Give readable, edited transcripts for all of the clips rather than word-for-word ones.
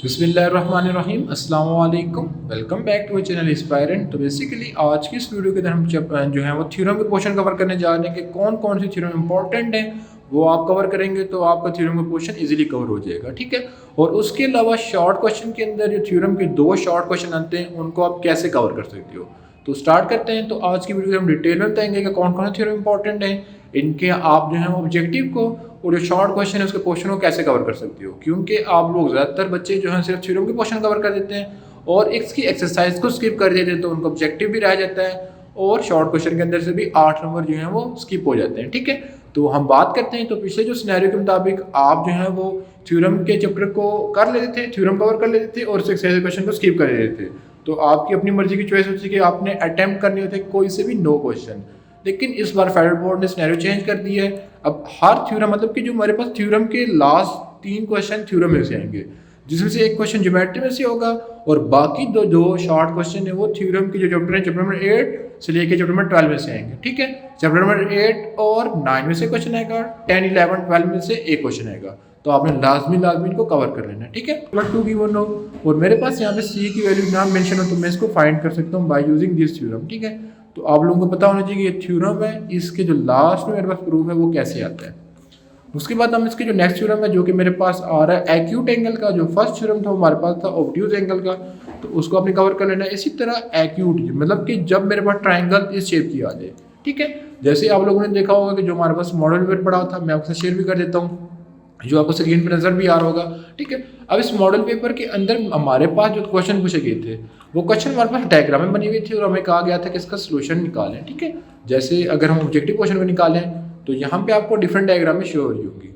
बिस्मिल्लाहिर्रहमानिर्रहीम अस्सलाम वालेकुम, वेलकम बैक टू चैनल इंस्पायरेंट। तो बेसिकली आज की इस वीडियो के अंदर हम जो है वो थ्योरम के क्वेश्चन कवर करने जा रहे हैं कि कौन कौन सी थ्योरम इंपॉर्टेंट हैं, वो आप कवर करेंगे तो आपका थ्योरम का क्वेश्चन इजीली कवर हो जाएगा। ठीक है, और उसके अलावा शॉर्ट क्वेश्चन के अंदर जो थ्योरम के दो शॉर्ट क्वेश्चन आते हैं उनको आप कैसे कवर कर सकते हो। तो स्टार्ट करते हैं। तो आज की वीडियो में हम डिटेल में बताएंगे कि कौन कौन से थ्योरम इंपॉर्टेंट हैं, इनके आप जो है ऑब्जेक्टिव को और जो शॉर्ट क्वेश्चन है उसके क्वेश्चन को कैसे कवर कर सकते हो। क्योंकि आप लोग ज़्यादातर बच्चे जो हैं सिर्फ थ्योरम के क्वेश्चन कवर कर देते हैं और इसकी एक्सरसाइज को स्किप कर देते हैं, तो उनका ऑब्जेक्टिव भी रह जाता है और शॉर्ट क्वेश्चन के अंदर से भी 8 नंबर जो हैं वो स्किप हो जाते हैं। ठीक है, तो हम बात करते हैं। तो पिछले जो सिनेरियो के मुताबिक आप जो है वो थ्योरम के चैप्टर को कर लेते थे, थ्योरम कवर कर लेते थे और एक्सरसाइज क्वेश्चन को स्किप कर देते थे। तो आपकी अपनी मर्जी की चॉइस होती है कि आपने अटेम्प्ट करने होते कोई से भी 9 क्वेश्चन। लेकिन इस बार फेडरल बोर्ड ने सिनेरियो चेंज कर दिया है। अब हर थ्योरम मतलब कि जो हमारे पास थ्योरम के लास्ट 3 क्वेश्चन थ्योरम में से आएंगे, जिसमें से एक क्वेश्चन ज्योमेट्री में से होगा और बाकी दो शॉर्ट क्वेश्चन है वो थ्योरम के जो चैप्टर है चैप्टर नंबर 8 से लेके चैप्टर नंबर 12 में से आएंगे। ठीक है, चैप्टर नंबर 8 और 9 में से क्वेश्चन आएगा, 10, 11, 12 में से एक क्वेश्चन आएगा। तो आपने लाजमी इनको कवर कर लेना है। ठीक है, नंबर 2 गिवन हो और मेरे पास यहाँ पे सी की वैल्यू ना मेंशन हो तो मैं इसको फाइंड कर सकता हूँ बाय यूजिंग दिस थ्योरम। ठीक है, तो आप लोगों को पता होना चाहिए कि ये थ्योरम है, इसके जो लास्ट में मेरे पास प्रूफ है वो कैसे आता है। उसके बाद हम इसके जो नेक्स्ट थ्योरम है जो कि मेरे पास आ रहा है एक्यूट एंगल का, जो फर्स्ट थ्योरम था हमारे पास था ऑब्ट्यूज एंगल का, तो उसको आपने कवर कर लेना है। इसी तरह एक्यूट मतलब कि जब मेरे पास ट्राइंगल इस शेप की आ जाए। ठीक है, जैसे आप लोगों ने देखा होगा कि जो हमारे पास मॉडल पेपर पड़ा था, मैं आपसे शेयर भी कर देता हूँ जो आपको स्क्रीन पर नजर भी आ रहा होगा। ठीक है, अब इस मॉडल पेपर के अंदर हमारे पास जो क्वेश्चन पूछे गए थे वो क्वेश्चन हमारे पास डायग्राम में बनी हुई थी और हमें कहा गया था कि इसका सोल्यूशन निकालें। ठीक है, जैसे अगर हम ऑब्जेक्टिव क्वेश्चन को निकालें तो यहाँ पे आपको डिफरेंट डायग्राम में शो हो रही होंगी।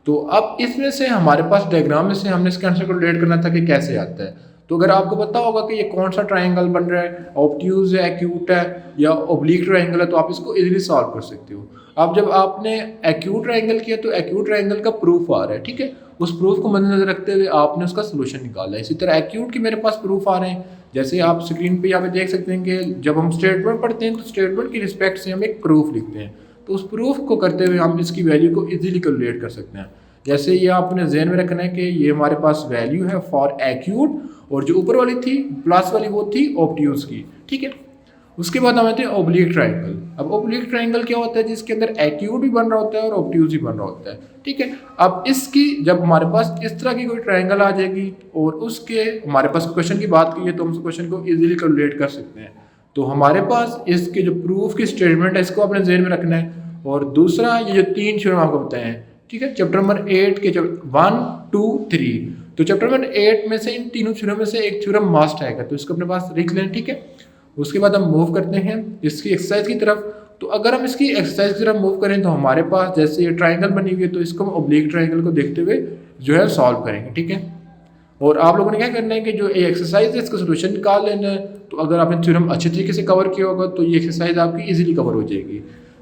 तो अब इसमें से हमारे पास डायग्राम में से हमने इसके आंसर को रिलेट करना था कि कैसे आता है। तो अगर आपको पता होगा कि ये कौन सा ट्राइंगल बन रहा है, ऑब्ट्यूज है, एक्यूट है या ओब्लिक ट्राइंगल है, तो आप इसको इजीली सॉल्व कर सकते हो। अब जब आपने एक्यूट ट्राइंगल किया तो एक्यूट ट्राइंगल का प्रूफ आ रहा है। ठीक है, उस प्रूफ को मद्देनजर रखते हुए आपने उसका सोल्यूशन निकाला है। इसी तरह एक्यूट के मेरे पास प्रूफ आ रहे हैं, जैसे आप स्क्रीन पे यहाँ पे देख सकते हैं कि जब हम स्टेटमेंट पढ़ते हैं तो स्टेटमेंट की रिस्पेक्ट से हम एक प्रूफ लिखते हैं, तो उस प्रूफ को करते हुए हम इसकी वैल्यू को इजीली कैलकुलेट कर सकते हैं। जैसे ये आपने ज़हन में रखना है कि ये हमारे पास वैल्यू है फॉर एक्यूट और जो ऊपर वाली थी प्लस वाली वो थी ऑब्ट्यूज की। ठीक है, उसके बाद हम आते हैं ओब्लिक ट्राइंगल। अब ओब्लिक ट्राइंगल क्या होता है, जिसके अंदर एक्यूट भी बन रहा होता है और ऑब्ट्यूज भी बन रहा होता है। ठीक है, अब इसकी जब हमारे पास इस तरह की कोई ट्राइंगल आ जाएगी और उसके हमारे पास क्वेश्चन की बात की है तो हम उस क्वेश्चन को इजीली कैलकुलेट कर सकते हैं। तो हमारे पास इसके जो प्रूफ की स्टेटमेंट है इसको अपने ज़हन में रखना है। और दूसरा ये जो 3 थ्योरम आपको बताए हैं, ठीक है, चैप्टर नंबर 8 के 1, 2, 3, तो चैप्टर नंबर 8 में से इन तीनों थ्योरम में से एक थ्योरम मस्ट आएगा, तो इसको अपने पास लिख लें। ठीक है, उसके बाद हम मूव करते हैं इसकी एक्सरसाइज की तरफ। तो अगर हम इसकी एक्सरसाइज की तरफ मूव करें तो हमारे पास जैसे ये ट्राइंगल बनी हुई है तो इसको हम ओब्लिक ट्राइंगल को देखते हुए जो है सॉल्व करेंगे। ठीक है, और आप लोगों ने क्या करना है कि जो ये एक्सरसाइज है इसका सोल्यूशन निकाल लेना है। तो अगर आपने थ्योरम अच्छे तरीके से कवर किया होगा तो ये एक्सरसाइज आपकी इजीली कवर हो जाएगी।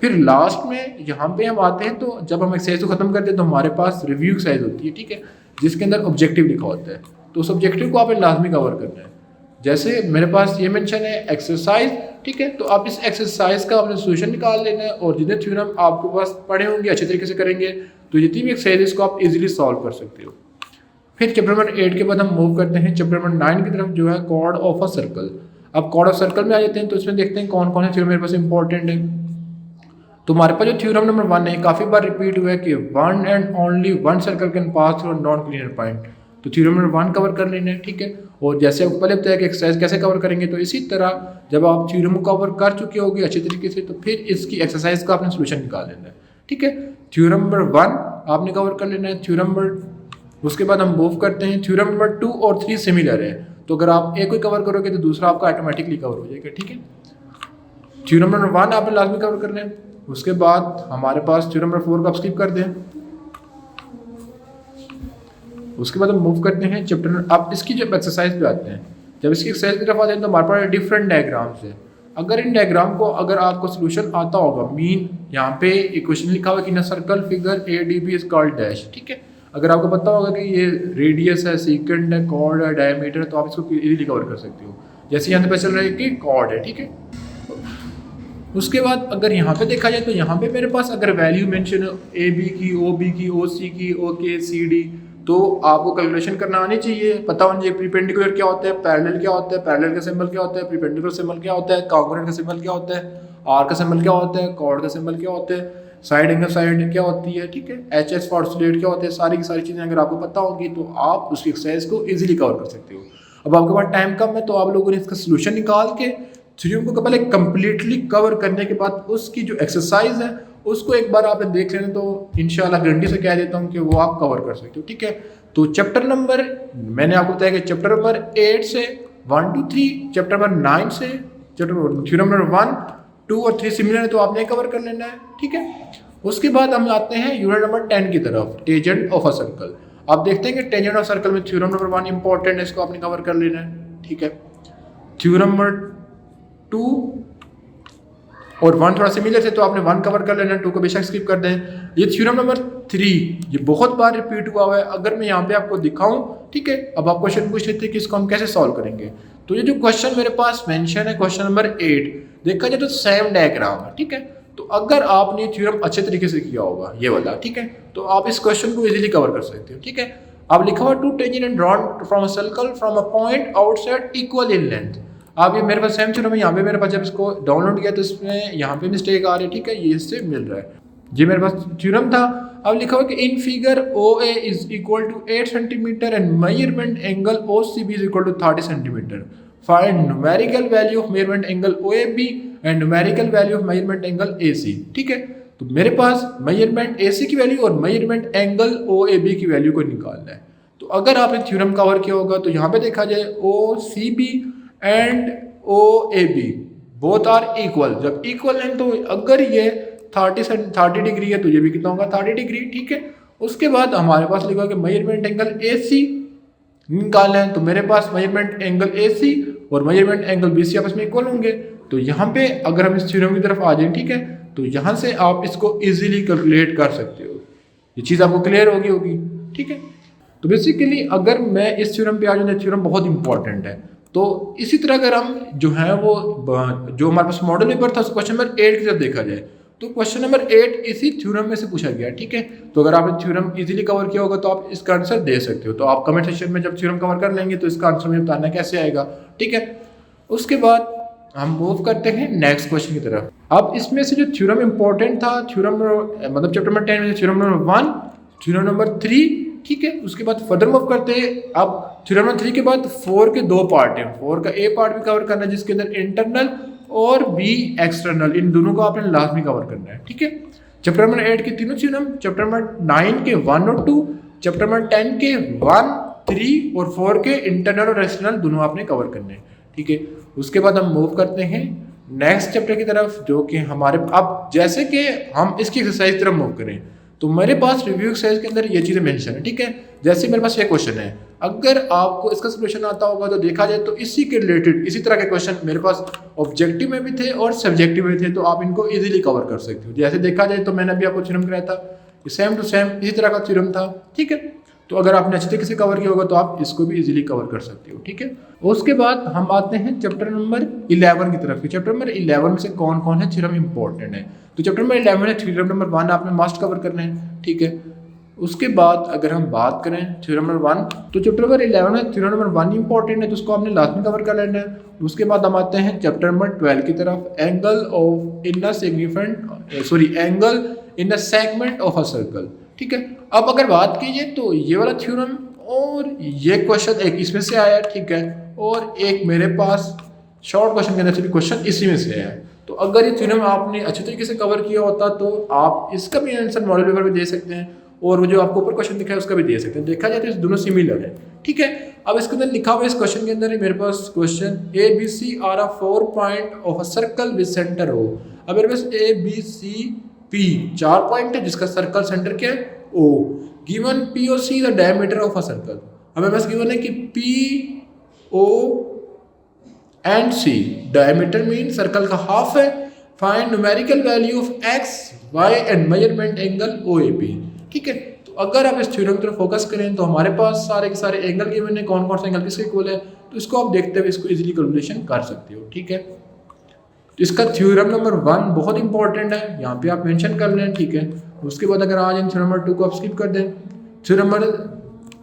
फिर लास्ट में यहाँ पे हम आते हैं, तो जब हम एक्सरसाइज को खत्म करते हैं तो हमारे पास रिव्यू एक्सरसाइज होती है। ठीक है, जिसके अंदर ऑब्जेक्टिव लिखा होता है, तो उस ऑब्जेक्टिव को आपने लाजमी कवर करना है। जैसे मेरे पास ये मेंशन है एक्सरसाइज। ठीक है, तो आप इस एक्सरसाइज का आपने सोल्यूशन निकाल लेना है और जितने थ्योरम आपके पास पढ़े होंगे अच्छे तरीके से करेंगे तो जितनी भी एक्सरसाइज इसको आप इजीली सॉल्व कर सकते हो। फिर चैप्टर नंबर 8 के बाद हम मूव करते हैं चैप्टर नंबर 9 की तरफ, जो है कॉर्ड ऑफ अ सर्कल। अब कॉर्ड ऑफ सर्कल में आ जाते हैं, तो इसमें देखते हैं कौन कौन से थ्योरम मेरे पास इंपॉर्टेंट है। तो हमारे पास जो थ्योरम नंबर 1 है काफ़ी बार रिपीट हुआ है कि one and only one circle can pass through non clear point, तो थ्योरम नंबर 1 कवर कर लेना है। ठीक है, और जैसे आपको पहले बताया कि एक्सरसाइज कैसे कवर करेंगे, तो इसी तरह जब आप थ्योरम को कवर कर चुके होगे अच्छे तरीके से तो फिर इसकी एक्सरसाइज का आपने सोल्यूशन निकाल लेना है। ठीक है, थ्योरम नंबर 1 आपने कवर कर लेना है। थ्योरम नंबर उसके बाद हम मूव करते हैं, थ्योरम नंबर 2 और 3 सिमिलर है, तो अगर आप एक को कवर करोगे तो दूसरा आपका ऑटोमेटिकली कवर हो जाएगा। ठीक है, थ्योरम नंबर 1 आपने लाजमी कवर करना है। उसके बाद हमारे पास थ्योरम नंबर 4 को आप स्किप कर दें। उसके बाद हम मूव करते हैं चैप्टर, अब इसकी जब एक्सरसाइज पे आते हैं, जब इसकी एक्सरसाइज की तरफ आते हैं तो हमारे पास डिफरेंट डायग्राम्स है। अगर इन डायग्राम को अगर आपको सोल्यूशन आता होगा, मीन यहाँ पे एक क्वेश्चन लिखा हुआ कि in circle figure ADB is called dash. ठीक है, अगर आपको पता होगा कि ये रेडियस है, सेकंड है, कॉर्ड है, डायमीटर है, तो आप इसको इजीली कवर कर सकते हो। जैसे यहाँ पे पता चल रहा है कि कॉर्ड है। ठीक है, उसके बाद अगर यहाँ पे देखा जाए तो यहाँ पे मेरे पास अगर वैल्यू मेंशन है AB की, OB की, OC की, OK CD, तो आपको कैलकुलेशन करना आनी चाहिए, पता होना चाहिए परपेंडिकुलर क्या होता है, पैरेलल क्या होता है, पैरेलल का सिंबल क्या होता है, परपेंडिकुलर सिंबल क्या होता है, कॉन्ग्रुएंट का सिंबल क्या होता है, आर का सिंबल क्या होता है, कॉर्ड का सिंबल क्या होता है, साइड एंगल साइड क्या होती है, ठीक है, एच एस फॉर्सुलेट क्या होते हैं, सारी की सारी चीज़ें अगर आपको पता होगी तो आप उसकी एक्सरसाइज को इजीली कवर कर सकते हो। अब आपके पास टाइम कम है तो आप लोगों ने इसका सोल्यूशन निकाल के थ्योरम को पहले कंप्लीटली कवर करने के बाद उसकी जो एक्सरसाइज है उसको एक बार आपने देख लेना, तो इंशाल्लाह गारंटी से कह देता हूँ कि वो आप कवर कर सकते हो, ठीक है। तो चैप्टर नंबर मैंने आपको बताया कि चैप्टर नंबर 8 से 1 to 3, चैप्टर नंबर 9 से चैप्टर थ्योरम नंबर 1, 2 और 3 सिमिलर है तो आपने कवर कर लेना है, ठीक है। उसके बाद हम आते हैं यूनिट नंबर 10 की तरफ, टेंजेंट ऑफ अ सर्कल। आप देखते हैं कि टेंजेंट ऑफ सर्कल में थ्योरम नंबर 1 इंपॉर्टेंट है, इसको आपने कवर कर लेना है, ठीक है। थ्योरम नंबर 2 और 1 थोड़ा सिमिलर है तो आपने 1 कवर कर लेना है, 2 को बेशक स्किप कर दें। ये थ्योरम नंबर 3 ये बहुत बार रिपीट हुआ हुआ है, अगर मैं यहाँ पे आपको दिखाऊं, ठीक है। अब आप क्वेश्चन पूछ लेते हैं कि इसको हम कैसे सॉल्व करेंगे। तो ये जो क्वेश्चन मेरे पास मेंशन है क्वेश्चन नंबर 8, देखा जाए तो सेम डायग्राम है, ठीक है। तो अगर आपने थ्योरम अच्छे तरीके से किया होगा ये वाला, ठीक है, तो आप इस क्वेश्चन को इजीली कवर कर सकते हो, ठीक है। अब लिखा हुआ 2 tangent and drawn from a circle from a point outside equal in length. अब ये मेरे पास सेम थ्योरम है, यहाँ पे मेरे पास जब इसको डाउनलोड किया तो इसमें यहाँ पे मिस्टेक आ रही है, ठीक है, ये इससे मिल रहा है, ये मेरे पास थ्योरम था। अब लिखा हुआ कि in figure OA is equal to 8 centimetre and measurement angle OCB is equal to 30 centimetre. Find numerical value of measurement angle OAB and numerical value of measurement angle AC, ठीक है। तो मेरे पास मेजरमेंट AC की वैल्यू और measurement angle OAB की वैल्यू को निकालना है। तो अगर आपने थ्योरम कवर किया होगा तो यहाँ पे देखा जाए OCB and OAB both are equal, जब इक्वल है तो अगर ये 30 डिग्री है तो ये भी कितना होगा 30 डिग्री, ठीक है। उसके बाद हमारे पास लिखा है कि मेजरमेंट एंगल AC निकालना है, तो मेरे पास मेजरमेंट एंगल AC और मेजरमेंट एंगल BC आपस में इक्वल होंगे। तो यहाँ पे अगर हम इस थ्योरम की तरफ आ जाए, ठीक है, तो यहाँ से आप इसको इजीली कैलकुलेट कर सकते हो, ये चीज़ आपको क्लियर होगी, ठीक है। तो बेसिकली अगर मैं इस थ्योरम पे आ जाऊँ, थ्योरम बहुत इंपॉर्टेंट है। तो इसी तरह अगर हम जो है वो जो हमारे पास मॉडल पेपर था क्वेश्चन नंबर 8 की तरफ देखा जाए तो क्वेश्चन नंबर 8 इसी थ्योरम में से पूछा गया, ठीक है। तो अगर आपने थ्योरम इजीली कवर किया होगा तो आप इसका आंसर दे सकते हो। तो आप कमेंट सेक्शन में जब थ्योरम कवर कर लेंगे तो इसका आंसर मुझे बताना कैसे आएगा, ठीक है। उसके बाद हम मूव करते हैं नेक्स्ट क्वेश्चन की तरफ। अब इसमें से जो थ्योरम इंपॉर्टेंट था, थ्योरम मतलब चैप्टर नंबर 10 में थ्योरम नंबर 1, थ्योरम नंबर 3, ठीक है। उसके बाद फर्दर मूव करते हैं। अब थ्योरम नंबर 3 के बाद 4 के 2 पार्ट हैं, 4 का A पार्ट भी कवर करना है जिसके अंदर इंटरनल और B एक्सटर्नल, इन दोनों को आपने लाजमी कवर करना है, ठीक है। चैप्टर नंबर 8 के तीनों थ्योरम, चैप्टर नंबर 9 के 1 और 2, चैप्टर नंबर 10 के 1, 3 और 4 के इंटरनल और एक्सटर्नल दोनों आपने कवर करने हैं, ठीक है। उसके बाद हम मूव करते हैं नेक्स्ट चैप्टर की तरफ जो कि हमारे अब जैसे कि हम इसकी एक्सरसाइज की तरफ मूव करें तो मेरे पास रिव्यू एक्सरसाइज के अंदर ये चीज़ें मेंशन है, ठीक है। जैसे मेरे पास ये क्वेश्चन है, अगर आपको इसका सॉल्यूशन आता होगा तो देखा जाए तो इसी के रिलेटेड इसी तरह के क्वेश्चन मेरे पास ऑब्जेक्टिव में भी थे और सब्जेक्टिव में थे, तो आप इनको इजीली कवर कर सकते हो। जैसे देखा जाए तो मैंने अभी आपको थ्योरम कराया था, सेम टू सेम इसी तरह का थ्योरम था, ठीक है। तो अगर आपने अच्छे तरीके से कवर किया होगा तो आप इसको भी इजीली कवर कर सकते हो, ठीक है। उसके बाद हम आते हैं चैप्टर नंबर 11 की तरफ। चैप्टर नंबर 11 में से कौन कौन है थ्योरम इंपॉर्टेंट है। तो चैप्टर नंबर 11 है, थ्योरम नंबर 1 आपने मस्ट कवर करना है, ठीक है। उसके बाद अगर हम बात करें थ्योरम नंबर 1 तो चैप्टर नंबर 11 में थ्योरम नंबर 1 इंपॉर्टेंट है तो उसको आपने लास्ट में कवर कर लेना है। उसके बाद हम आते हैं चैप्टर नंबर 12 की तरफ, angle of in angle in a segment of a circle, ठीक है। अब अगर बात कीजिए तो ये वाला थ्योरम और ये क्वेश्चन एक इसमें से आया, ठीक है, और एक मेरे पास शॉर्ट क्वेश्चन के अंदर से भी क्वेश्चन इसी में से आया। तो अगर ये थ्योरम आपने अच्छे तरीके से कवर किया होता तो आप इसका भी आंसर मॉडल पेपर में दे सकते हैं और वो जो आपको ऊपर क्वेश्चन दिखा है उसका भी दे सकते हैं। देखा जाए तो दोनों सिमिलर है, ठीक है। अब इसके अंदर लिखा हुआ है इस क्वेश्चन के अंदर मेरे पास question ABC are a 4 point of a circle with centre O। अब मेरे पास ABCP 4 पॉइंट है जिसका सर्कल सेंटर क्या है O। Given POC the diameter of a circle. अब मेरे पास गिवन है कि PO and C diameter mean circle का हाफ है। Find numerical value of X, Y and measurement angle OAB, ठीक है। तो अगर आप इस थ्योरम की तरफ फोकस करें तो हमारे पास सारे के सारे एंगल गिवन है, कौन कौन सा एंगल किसके इक्वल है, तो इसको आप देखते हुए इसको इजीली कैलकुलेशन कर सकते हो, ठीक है। तो इसका थ्योरम नंबर 1 बहुत इंपॉर्टेंट है, यहाँ पे आप मेंशन कर लें, ठीक है। उसके बाद अगर आ जाए थ्योरम नंबर 2 को आप स्किप कर दें। थ्योरम नंबर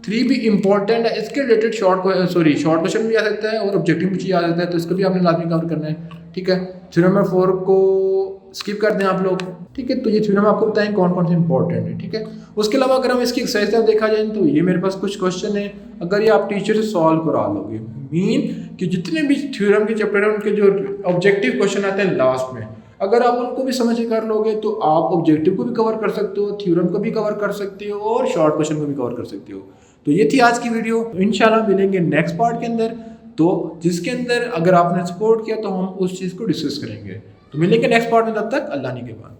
3 भी इंपॉर्टेंट है, इसके रिलेटेड शॉर्ट क्वेश्चन भी आ सकता है और ऑब्जेक्टिव भी आ सकता है, तो इसको भी आपने लाजमी कवर करना है। ठीक है, थ्योरम नंबर 4 को स्किप कर दें आप लोग। ठीक है, तो ये थ्योरम आपको बताएं कौन कौन से इंपॉर्टेंट है। ठीक है, उसके अलावा अगर हम इसकी एक्सरसाइज देखा जाए तो ये मेरे पास कुछ क्वेश्चन है, अगर ये आप टीचर से सॉल्व करा लोगे, मीन कि जितने भी थ्योरम के चैप्टर हैं उनके जो ऑब्जेक्टिव क्वेश्चन आते हैं लास्ट में, अगर आप उनको भी समझ के कर लोगे तो आप ऑब्जेक्टिव को भी कवर कर सकते हो, थ्योरम को भी कवर कर सकते हो और शॉर्ट क्वेश्चन को भी कवर कर सकते हो। तो ये थी आज की वीडियो, इंशाल्लाह मिलेंगे नेक्स्ट पार्ट के अंदर, तो जिसके अंदर अगर आपने सपोर्ट किया तो हम उस चीज़ को डिस्कस करेंगे। तो मिलेंगे नेक्स्ट पार्ट में, तब तक अल्लाह ने के बाद।